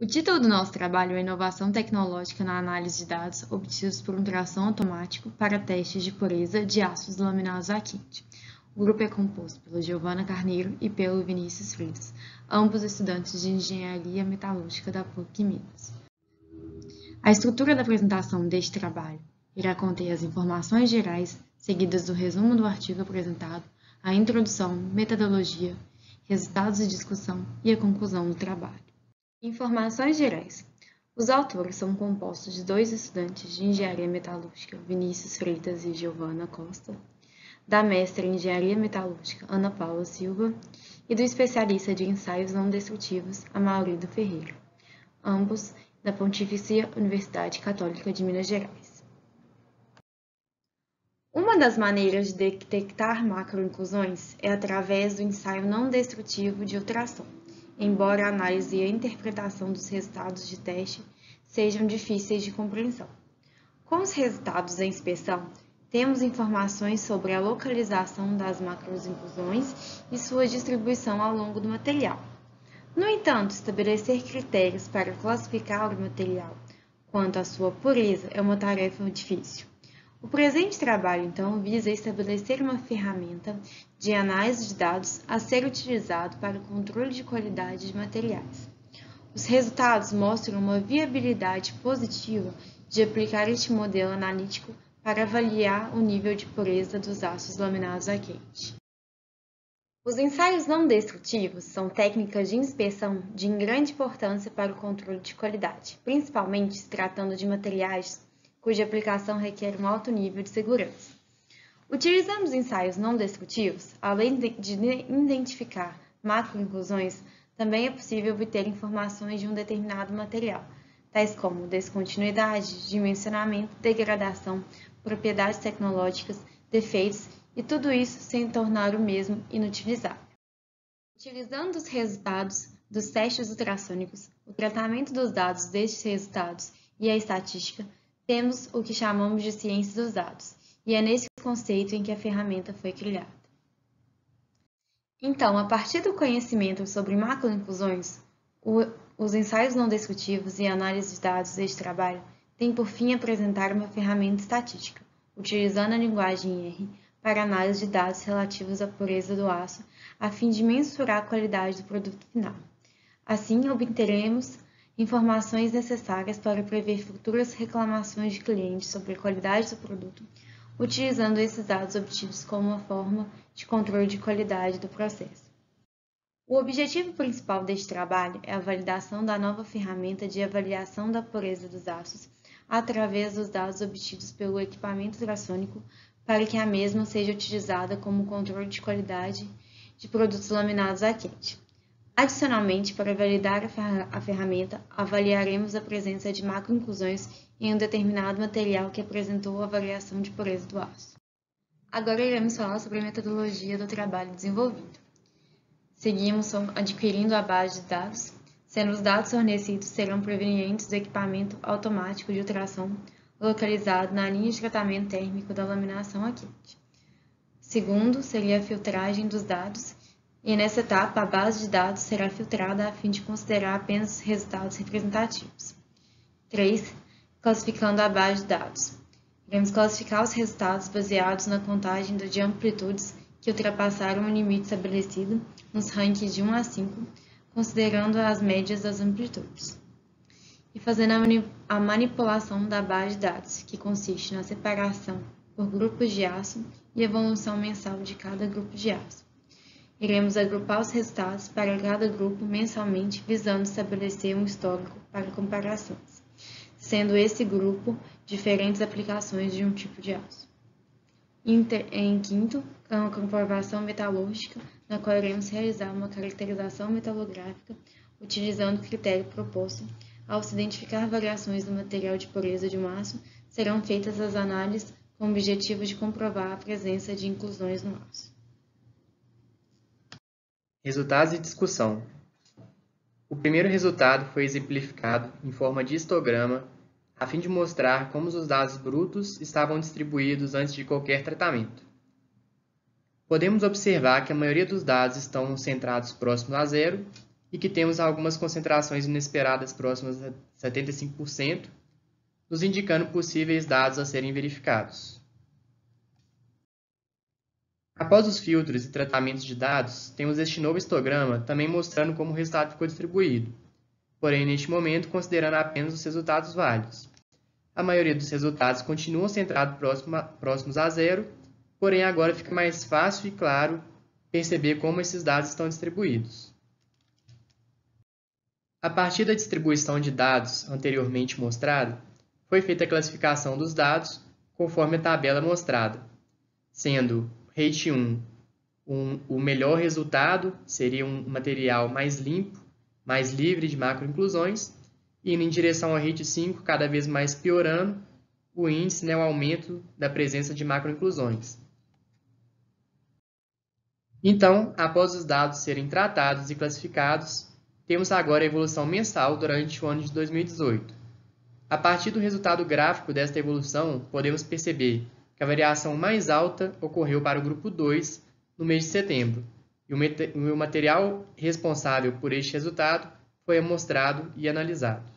O título do nosso trabalho é Inovação Tecnológica na Análise de Dados obtidos por um tração automático para testes de pureza de ácidos laminados a quente. O grupo é composto pela Giovana Carneiro e pelo Vinícius Freitas, ambos estudantes de Engenharia Metalúrgica da PUC Minas. A estrutura da apresentação deste trabalho irá conter as informações gerais, seguidas do resumo do artigo apresentado, a introdução, metodologia, resultados de discussão e a conclusão do trabalho. Informações gerais. Os autores são compostos de dois estudantes de Engenharia Metalúrgica, Vinícius Freitas e Giovana Costa, da mestra em Engenharia Metalúrgica, Ana Paula Silva, e do especialista de ensaios não destrutivos, Amaurido Ferreira, ambos da Pontifícia Universidade Católica de Minas Gerais. Uma das maneiras de detectar macroinclusões é através do ensaio não destrutivo de ultrassom, embora a análise e a interpretação dos resultados de teste sejam difíceis de compreensão. Com os resultados da inspeção, temos informações sobre a localização das macroinclusões e sua distribuição ao longo do material. No entanto, estabelecer critérios para classificar o material quanto à sua pureza é uma tarefa difícil. O presente trabalho, então, visa estabelecer uma ferramenta de análise de dados a ser utilizado para o controle de qualidade de materiais. Os resultados mostram uma viabilidade positiva de aplicar este modelo analítico para avaliar o nível de pureza dos ácidos laminados a quente. Os ensaios não destrutivos são técnicas de inspeção de grande importância para o controle de qualidade, principalmente se tratando de materiais cuja aplicação requer um alto nível de segurança. Utilizando os ensaios não destrutivos, além de identificar macroinclusões, também é possível obter informações de um determinado material, tais como descontinuidade, dimensionamento, degradação, propriedades tecnológicas, defeitos e tudo isso sem tornar o mesmo inutilizável. Utilizando os resultados dos testes ultrassônicos, o tratamento dos dados destes resultados e a estatística, temos o que chamamos de ciência dos dados, e é nesse conceito em que a ferramenta foi criada. Então, a partir do conhecimento sobre macroinclusões, os ensaios não destrutivos e a análise de dados deste trabalho têm por fim apresentar uma ferramenta estatística, utilizando a linguagem R para análise de dados relativos à pureza do aço, a fim de mensurar a qualidade do produto final. Assim, obteremos informações necessárias para prever futuras reclamações de clientes sobre a qualidade do produto, utilizando esses dados obtidos como uma forma de controle de qualidade do processo. O objetivo principal deste trabalho é a validação da nova ferramenta de avaliação da pureza dos aços através dos dados obtidos pelo equipamento ultrassônico para que a mesma seja utilizada como controle de qualidade de produtos laminados a quente. Adicionalmente, para validar a ferramenta, avaliaremos a presença de macroinclusões em um determinado material que apresentou a variação de pureza do aço. Agora iremos falar sobre a metodologia do trabalho desenvolvido. Seguimos adquirindo a base de dados, sendo os dados fornecidos serão provenientes do equipamento automático de ultrassom localizado na linha de tratamento térmico da laminação a quente. Segundo, seria a filtragem dos dados, e nessa etapa a base de dados será filtrada a fim de considerar apenas resultados representativos. 3. Classificando a base de dados. Iremos classificar os resultados baseados na contagem de amplitudes que ultrapassaram o limite estabelecido nos rankings de 1 a 5, considerando as médias das amplitudes. E fazendo a manipulação da base de dados, que consiste na separação por grupos de aço e evolução mensal de cada grupo de aço. Iremos agrupar os resultados para cada grupo mensalmente, visando estabelecer um histórico para comparações, sendo esse grupo diferentes aplicações de um tipo de aço. Em quinto, a comprovação metalúrgica, na qual iremos realizar uma caracterização metalográfica utilizando o critério proposto. Ao se identificar variações no material de pureza de um aço, serão feitas as análises com o objetivo de comprovar a presença de inclusões no aço. Resultados de discussão. O primeiro resultado foi exemplificado em forma de histograma, a fim de mostrar como os dados brutos estavam distribuídos antes de qualquer tratamento. Podemos observar que a maioria dos dados estão centrados próximos a zero e que temos algumas concentrações inesperadas próximas a 75%, nos indicando possíveis dados a serem verificados. Após os filtros e tratamentos de dados, temos este novo histograma também mostrando como o resultado ficou distribuído, porém, neste momento, considerando apenas os resultados válidos. A maioria dos resultados continuam centrados próximos a zero, porém agora fica mais fácil e claro perceber como esses dados estão distribuídos. A partir da distribuição de dados anteriormente mostrada, foi feita a classificação dos dados conforme a tabela mostrada, sendo Rate 1 o melhor resultado, seria um material mais limpo, mais livre de macroinclusões, e indo em direção ao Rate 5, cada vez mais piorando o índice, o aumento da presença de macroinclusões. Então, após os dados serem tratados e classificados, temos agora a evolução mensal durante o ano de 2018. A partir do resultado gráfico desta evolução, podemos perceber que a variação mais alta ocorreu para o grupo 2 no mês de setembro, e o material responsável por este resultado foi amostrado e analisado.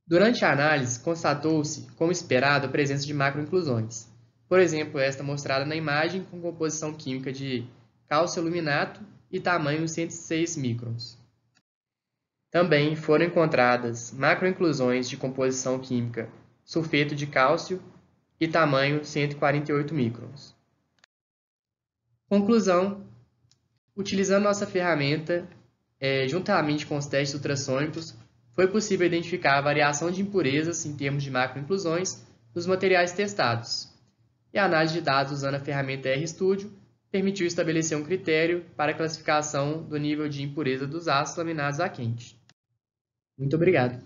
Durante a análise, constatou-se, como esperado, a presença de macroinclusões. Por exemplo, esta mostrada na imagem com composição química de cálcio aluminato e tamanho 106 microns. Também foram encontradas macroinclusões de composição química sulfeto de cálcio e tamanho 148 microns. Conclusão: utilizando nossa ferramenta, juntamente com os testes ultrassônicos, foi possível identificar a variação de impurezas em termos de macroinclusões nos materiais testados. E a análise de dados usando a ferramenta RStudio permitiu estabelecer um critério para a classificação do nível de impureza dos ácidos laminados a quente. Muito obrigado.